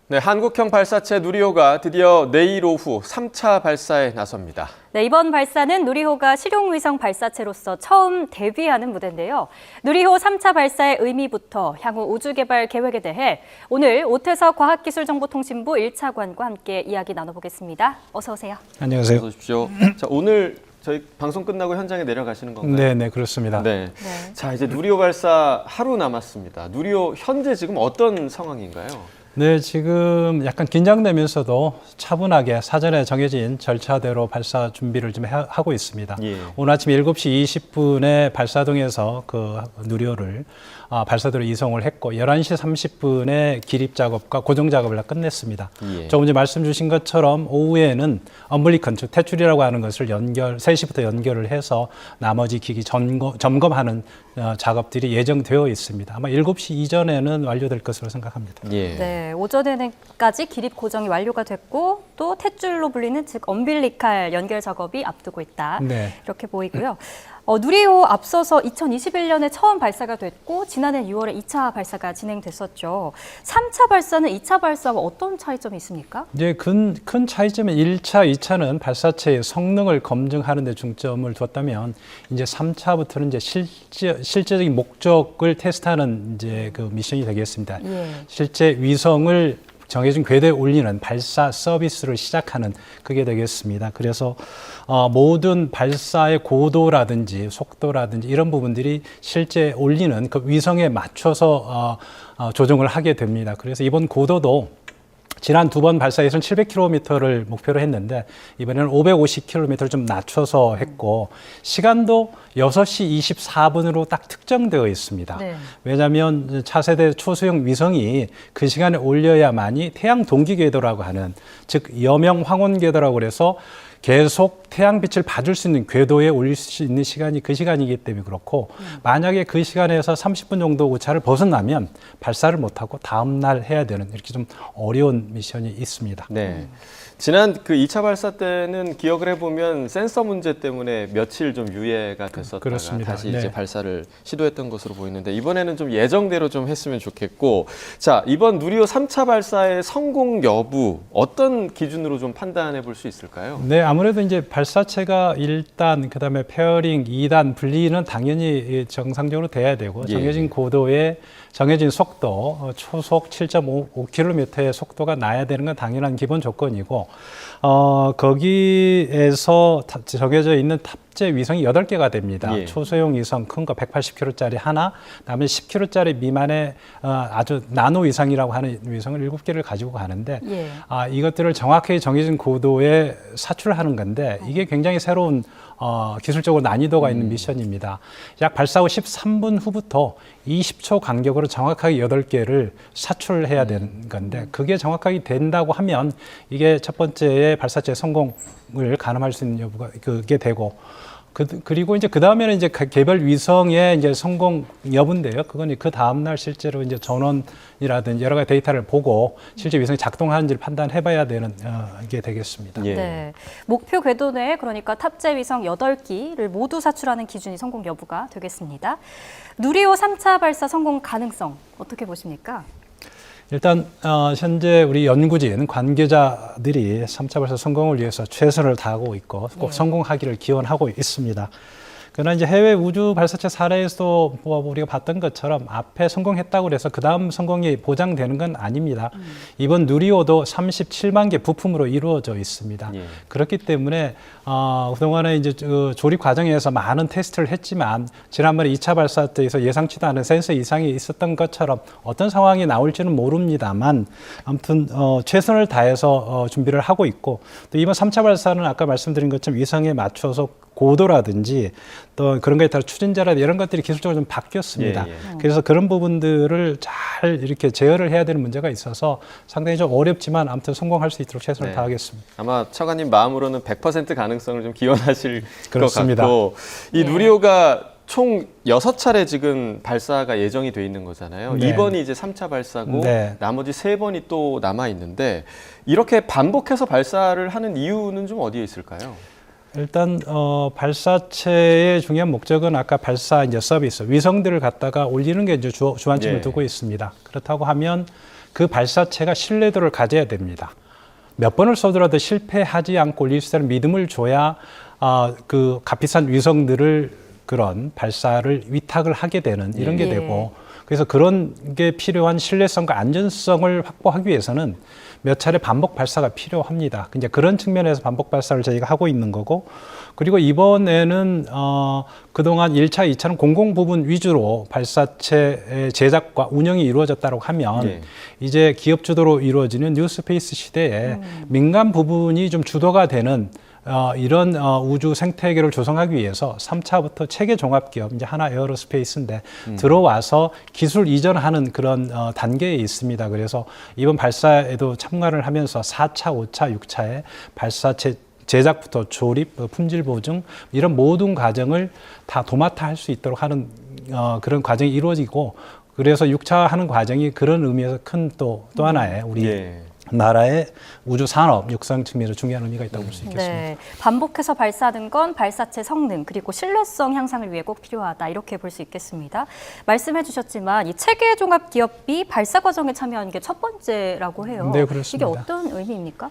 네, 한국형 발사체 누리호가 드디어 내일 오후 3차 발사에 나섭니다. 네, 이번 발사는 누리호가 실용위성 발사체로서 처음 데뷔하는 무대인데요. 누리호 3차 발사의 의미부터 향후 우주개발 계획에 대해 오늘 오태석 과학기술정보통신부 1차관과 함께 이야기 나눠보겠습니다. 어서 오세요. 안녕하세요. 어서 오십시오. 자, 오늘 저희 방송 끝나고 현장에 내려가시는 건가요? 네, 그렇습니다. 네. 자, 이제 누리호 발사 하루 남았습니다. 누리호 현재 지금 어떤 상황인가요? 네, 지금 약간 긴장되면서도 차분하게 사전에 정해진 절차대로 발사 준비를 좀 하고 있습니다. 예. 오늘 아침 7시 20분에 발사동에서 그 누리호를 발사대로 이송을 했고 11시 30분에 기립 작업과 고정 작업을 다 끝냈습니다. 예. 조금 전에 말씀 주신 것처럼 오후에는 엄블리컨, 즉 퇴출이라고 하는 것을 3시부터 연결을 해서 나머지 기기 점검하는 작업들이 예정되어 있습니다. 아마 7시 이전에는 완료될 것으로 생각합니다. 예. 네, 오전에까지 기립 고정이 완료가 됐고 또 탯줄로 불리는 즉 엄빌리칼 연결 작업이 앞두고 있다. 네. 이렇게 보이고요. 누리호 앞서서 2021년에 처음 발사가 됐고 지난해 6월에 2차 발사가 진행됐었죠. 3차 발사는 2차 발사와 어떤 차이점이 있습니까? 이제 큰 차이점은 1차, 2차는 발사체의 성능을 검증하는 데 중점을 뒀다면 이제 3차부터는 이제 실제적인 목적을 테스트하는 이제 그 미션이 되겠습니다. 예. 실제 위성을 정해진 궤도에 올리는 발사 서비스를 시작하는 그게 되겠습니다. 그래서 모든 발사의 고도라든지 속도라든지 이런 부분들이 실제 올리는 그 위성에 맞춰서 조정을 하게 됩니다. 그래서 이번 고도도 지난 두 번 발사에서는 700km를 목표로 했는데 이번에는 550km를 좀 낮춰서 했고 시간도 6시 24분으로 딱 특정되어 있습니다. 네. 왜냐하면 차세대 초소형 위성이 그 시간에 올려야만이 태양 동기 궤도라고 하는 즉 여명 황혼 궤도라고 해서 계속 태양빛을 받을 수 있는 궤도에 올릴 수 있는 시간이 그 시간이기 때문에 그렇고 만약에 그 시간에서 30분 정도 오차를 벗어나면 발사를 못하고 다음 날 해야 되는 이렇게 좀 어려운 미션이 있습니다. 네. 지난 그 2차 발사 때는 기억을 해보면 센서 문제 때문에 며칠 좀 유예가 됐었다가 그렇습니다. 다시 네. 이제 발사를 시도했던 것으로 보이는데 이번에는 좀 예정대로 좀 했으면 좋겠고 자, 이번 누리호 3차 발사의 성공 여부 어떤 기준으로 좀 판단해 볼 수 있을까요? 네, 아무래도 이제 발사체가 1단, 그다음에 페어링 2단 분리는 당연히 정상적으로 돼야 되고 정해진 고도에 정해진 속도, 초속 7.5km의 속도가 나야 되는 건 당연한 기본 조건이고 거기에서 정해져 있는 탑재 위성이 8개가 됩니다. 예. 초소형 위성 큰 거 180kg짜리 하나, 그다음에 10kg짜리 미만의 아주 나노 위성이라고 하는 위성을 7개를 가지고 가는데 예. 이것들을 정확하게 정해진 고도에 사출하는 건데 이게 굉장히 새로운 기술적으로 난이도가 있는 미션입니다. 약 발사 후 13분 후부터 20초 간격으로 정확하게 8개를 사출해야 되는 건데 그게 정확하게 된다고 하면 이게 첫 번째의 발사체 성공을 가늠할 수 있는 여부가 그게 되고 그리고 이제 그 다음에는 이제 개별 위성의 이제 성공 여부인데요. 그건 그 다음 날 실제로 이제 전원이라든지 여러 가지 데이터를 보고 실제 위성이 작동하는지를 판단해봐야 되는 게 되겠습니다. 예. 네. 목표 궤도 내에 그러니까 탑재 위성 8기를 모두 사출하는 기준이 성공 여부가 되겠습니다. 누리호 3차 발사 성공 가능성 어떻게 보십니까? 일단 현재 우리 연구진 관계자들이 3차 발사 성공을 위해서 최선을 다하고 있고 꼭 성공하기를 기원하고 있습니다. 그러나 이제 해외 우주 발사체 사례에서도 우리가 봤던 것처럼 앞에 성공했다고 해서 그 다음 성공이 보장되는 건 아닙니다. 이번 누리호도 37만 개 부품으로 이루어져 있습니다. 예. 그렇기 때문에 그동안에 이제 조립 과정에서 많은 테스트를 했지만 지난번에 2차 발사 때에서 예상치도 않은 센서 이상이 있었던 것처럼 어떤 상황이 나올지는 모릅니다만 아무튼 최선을 다해서 준비를 하고 있고 또 이번 3차 발사는 아까 말씀드린 것처럼 위성에 맞춰서 고도라든지 또 그런 거에 따라 추진자라든지 이런 것들이 기술적으로 좀 바뀌었습니다. 예. 그래서 그런 부분들을 잘 이렇게 제어를 해야 되는 문제가 있어서 상당히 좀 어렵지만 아무튼 성공할 수 있도록 최선을 다하겠습니다. 아마 차관님 마음으로는 100% 가능성을 좀 기원하실 그렇습니다. 것 같고 이 누리호가 총 6차례 지금 발사가 예정이 돼 있는 거잖아요. 네. 이번이 이제 3차 발사고 네. 나머지 3번이 또 남아 있는데 이렇게 반복해서 발사를 하는 이유는 좀 어디에 있을까요? 일단 발사체의 중요한 목적은 아까 발사 이제 서비스 위성들을 갖다가 올리는 게 이제 주안점을 두고 있습니다. 그렇다고 하면 그 발사체가 신뢰도를 가져야 됩니다. 몇 번을 쏘더라도 실패하지 않고 올릴 수 있다는 믿음을 줘야 그 값비싼 위성들을 그런 발사를 위탁을 하게 되는 이런 게 예. 되고, 그래서 그런 게 필요한 신뢰성과 안전성을 확보하기 위해서는 몇 차례 반복 발사가 필요합니다. 이제 그런 측면에서 반복 발사를 저희가 하고 있는 거고, 그리고 이번에는 그동안 1차, 2차는 공공 부분 위주로 발사체 제작과 운영이 이루어졌다고 하면 예. 이제 기업 주도로 이루어지는 뉴스페이스 시대에 민간 부분이 좀 주도가 되는 이런 우주 생태계를 조성하기 위해서 3차부터 체계 종합기업, 이제 하나 에어로스페이스인데 들어와서 기술 이전하는 그런 단계에 있습니다. 그래서 이번 발사에도 참가를 하면서 4차, 5차, 6차에 발사체 제작부터 조립, 품질 보증 이런 모든 과정을 다 도맡아 할 수 있도록 하는 그런 과정이 이루어지고, 그래서 6차 하는 과정이 그런 의미에서 큰 또 하나의 우리 예. 나라의 우주 산업 육성 측면에서 중요한 의미가 있다고 볼 수 있겠습니다. 네, 반복해서 발사하는 건 발사체 성능 그리고 신뢰성 향상을 위해 꼭 필요하다 이렇게 볼 수 있겠습니다. 말씀해 주셨지만 이 체계 종합 기업이 발사 과정에 참여하는 게 첫 번째라고 해요. 네, 그렇습니다. 이게 어떤 의미입니까?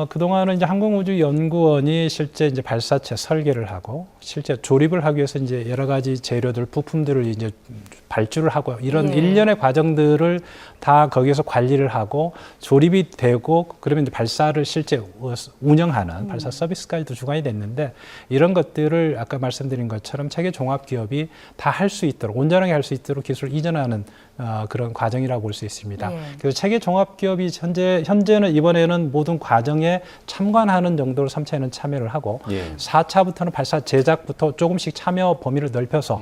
그동안은 이제 항공우주연구원이 실제 이제 발사체 설계를 하고 실제 조립을 하기 위해서 이제 여러 가지 재료들, 부품들을 이제 발주를 하고 이런 예. 일련의 과정들을 다 거기에서 관리를 하고 조립이 되고, 그러면 이제 발사를 실제 운영하는 발사 서비스까지도 주관이 됐는데, 이런 것들을 아까 말씀드린 것처럼 체계 종합 기업이 다 할 수 있도록, 온전하게 할 수 있도록 기술을 이전하는 그런 과정이라고 볼 수 있습니다. 예. 그래서 체계 종합 기업이 현재는 이번에는 모든 과정에 참관하는 정도로 3차에는 참여를 하고, 예. 4차부터는 발사 제작부터 조금씩 참여 범위를 넓혀서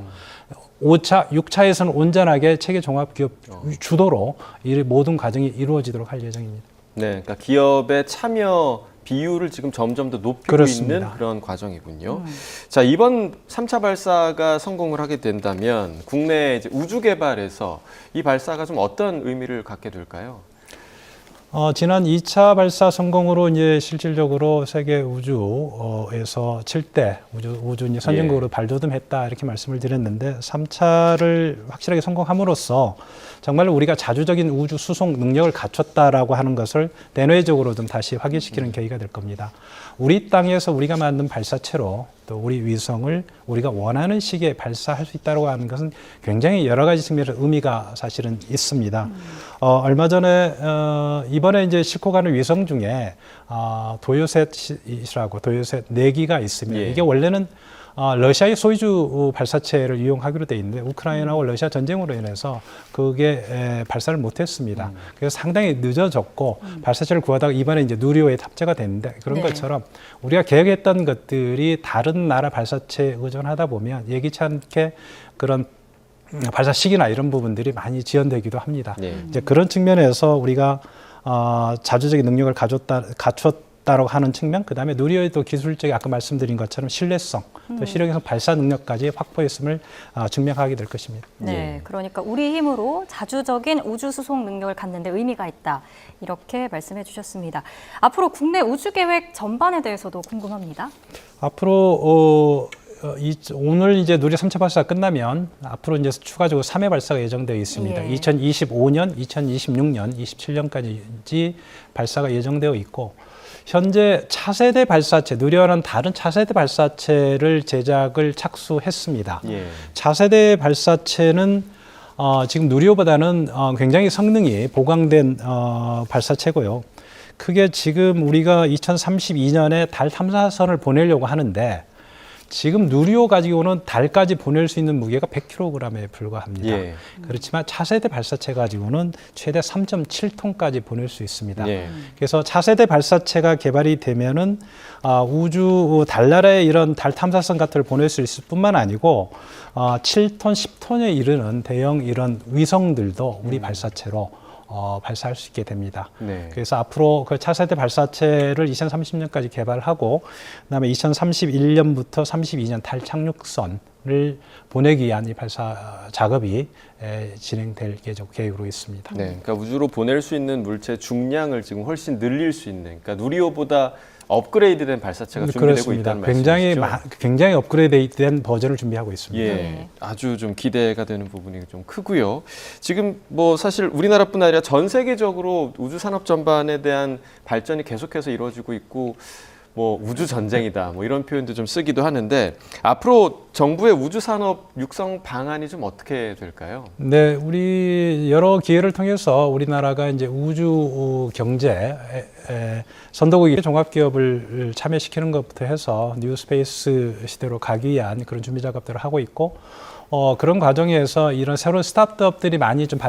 5차, 6차에서는 온전하게 체계 종합 기업 주도로 이 모든 과정이 이루어지도록 할 예정입니다. 네, 그러니까 기업의 참여 비율을 지금 점점 더 높이고 그렇습니다. 있는 그런 과정이군요. 자, 이번 3차 발사가 성공을 하게 된다면 국내 이제 우주 개발에서 이 발사가 좀 어떤 의미를 갖게 될까요? 지난 2차 발사 성공으로 이제 실질적으로 세계 우주에서 7대 우주 이제 선진국으로 발돋움했다 이렇게 말씀을 드렸는데, 3차를 확실하게 성공함으로써 정말 우리가 자주적인 우주 수송 능력을 갖췄다라고 하는 것을 대내적으로 좀 다시 확인시키는 계기가 될 겁니다. 우리 땅에서 우리가 만든 발사체로 또 우리 위성을 우리가 원하는 시기에 발사할 수 있다고 하는 것은 굉장히 여러 가지 측면에서 의미가 사실은 있습니다. 얼마 전에 이번에 이제 싣고 가는 위성 중에 도요셋이라고 도요셋 4기가 있습니다. 예. 이게 원래는 러시아의 소유주 발사체를 이용하기로 돼 있는데 우크라이나와 러시아 전쟁으로 인해서 그게 발사를 못했습니다. 그래서 상당히 늦어졌고 발사체를 구하다가 이번에 이제 누리호에 탑재가 됐는데, 그런 네. 것처럼 우리가 계획했던 것들이 다른 나라 발사체에 의존하다 보면 예기치 않게 그런 발사 시기나 이런 부분들이 많이 지연되기도 합니다. 네. 이제 그런 측면에서 우리가 자주적인 능력을 갖췄다라고 하는 측면, 그 다음에 누리호의 또 기술적인 아까 말씀드린 것처럼 신뢰성, 또 실용성 발사 능력까지 확보했음을 증명하게 될 것입니다. 네, 그러니까 우리 힘으로 자주적인 우주 수송 능력을 갖는 데 의미가 있다. 이렇게 말씀해 주셨습니다. 앞으로 국내 우주 계획 전반에 대해서도 궁금합니다. 앞으로 오늘 이제 누리호 3차 발사가 끝나면 앞으로 이제 추가적으로 3회 발사가 예정되어 있습니다. 예. 2025년, 2026년, 27년까지 발사가 예정되어 있고, 현재 차세대 발사체, 누리호와는 다른 차세대 발사체를 제작을 착수했습니다. 예. 차세대 발사체는 지금 누리호보다는 굉장히 성능이 보강된 발사체고요. 크게 지금 우리가 2032년에 달 탐사선을 보내려고 하는데, 지금 누리호 가지고는 달까지 보낼 수 있는 무게가 100kg에 불과합니다. 예. 그렇지만 차세대 발사체 가지고는 최대 3.7톤까지 보낼 수 있습니다. 예. 그래서 차세대 발사체가 개발이 되면은 우주 달나라에 이런 달 탐사선 같은 걸 보낼 수 있을 뿐만 아니고 7톤, 10톤에 이르는 대형 이런 위성들도 우리 발사체로 발사할 수 있게 됩니다. 네. 그래서 앞으로 그 차세대 발사체를 2030년까지 개발하고, 그다음에 2031년부터 32년 달 착륙선을 보내기 위한 이 발사 작업이 진행될 계획으로 있습니다. 네, 그러니까 우주로 보낼 수 있는 물체 중량을 지금 훨씬 늘릴 수 있는, 그러니까 누리호보다 업그레이드된 발사체가 준비되고 그렇습니다. 있다는 말씀이시죠? 굉장히 업그레이드된 버전을 준비하고 있습니다. 예, 네. 아주 좀 기대가 되는 부분이 좀 크고요. 지금 뭐 사실 우리나라뿐 아니라 전 세계적으로 우주 산업 전반에 대한 발전이 계속해서 이루어지고 있고 뭐 우주 전쟁이다 뭐 이런 표현도 좀 쓰기도 하는데 앞으로 정부의 우주 산업 육성 방안이 좀 어떻게 될까요? 네, 우리 여러 기회를 통해서 우리나라가 이제 우주 경제 선도국의 종합기업을 참여시키는 것부터 해서 뉴스페이스 시대로 가기 위한 그런 준비 작업들을 하고 있고 그런 과정에서 이런 새로운 스타트업들이 많이 좀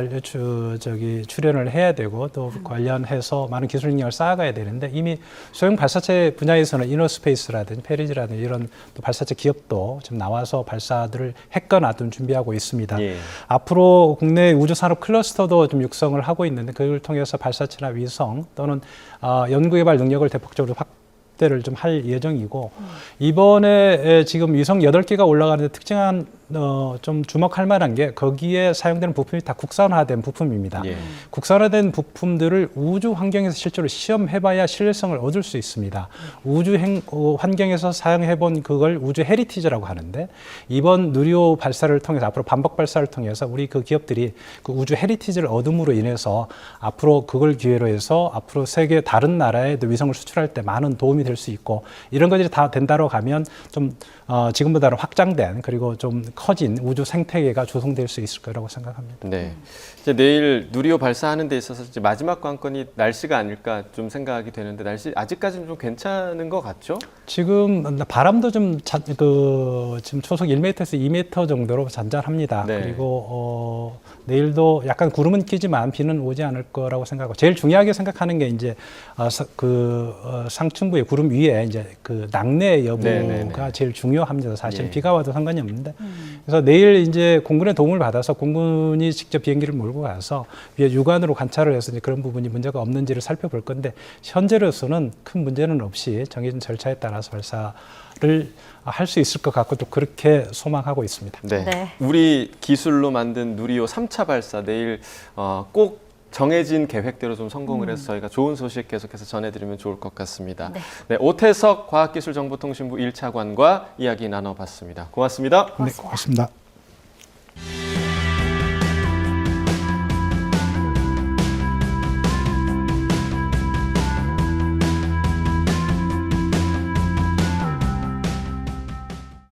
출연을 해야 되고 또 관련해서 많은 기술 능력을 쌓아가야 되는데 이미 소형 발사체 분야에서는 이너스페이스라든지 페리즈라든지 이런 또 발사체 기업도 지금 나와서 발사들을 했거나 좀 준비하고 있습니다. 예. 앞으로 국내 우주 산업 클러스터도 좀 육성을 하고 있는데 그걸 통해서 발사체나 위성 또는 연구개발 능력을 대폭적으로 확대를 좀 할 예정이고 이번에 지금 위성 8개가 올라가는데 특징한 좀 주목할 만한 게 거기에 사용되는 부품이 다 국산화된 부품입니다. 예. 국산화된 부품들을 우주 환경에서 실제로 시험해봐야 신뢰성을 얻을 수 있습니다. 우주 환경에서 사용해본 그걸 우주 헤리티지라고 하는데 이번 누리호 발사를 통해서 앞으로 반복 발사를 통해서 우리 그 기업들이 그 우주 헤리티지를 얻음으로 인해서 앞으로 그걸 기회로 해서 앞으로 세계 다른 나라에 위성을 수출할 때 많은 도움이 될 수 있고 이런 것들이 다 된다고 가면 좀 지금보다는 확장된 그리고 좀 커진 우주 생태계가 조성될 수 있을 거라고 생각합니다. 네. 이제 내일 누리호 발사하는 데 있어서 이제 마지막 관건이 날씨가 아닐까 좀 생각이 되는데 날씨 아직까지는 좀 괜찮은 것 같죠? 지금 바람도 좀 지금 초속 1m에서 2m 정도로 잔잔합니다. 네. 그리고 내일도 약간 구름은 끼지만 비는 오지 않을 거라고 생각하고 제일 중요하게 생각하는 게 이제 상층부의 구름 위에 이제 그 낙뢰 여부가 네네네. 제일 중요합니다. 사실 예. 비가 와도 상관이 없는데 그래서 내일 이제 공군의 도움을 받아서 공군이 직접 비행기를 몰고 가서 위에 육안으로 관찰을 해서 이제 그런 부분이 문제가 없는지를 살펴볼 건데 현재로서는 큰 문제는 없이 정해진 절차에 따라서 발사를 할 수 있을 것 같고 또 그렇게 소망하고 있습니다. 네. 네. 우리 기술로 만든 누리호 3차 발사 내일 꼭 정해진 계획대로 좀 성공을 해서 저희가 좋은 소식 계속해서 전해드리면 좋을 것 같습니다. 네. 네, 오태석 과학기술정보통신부 1차관과 이야기 나눠봤습니다. 고맙습니다. 네, 고맙습니다.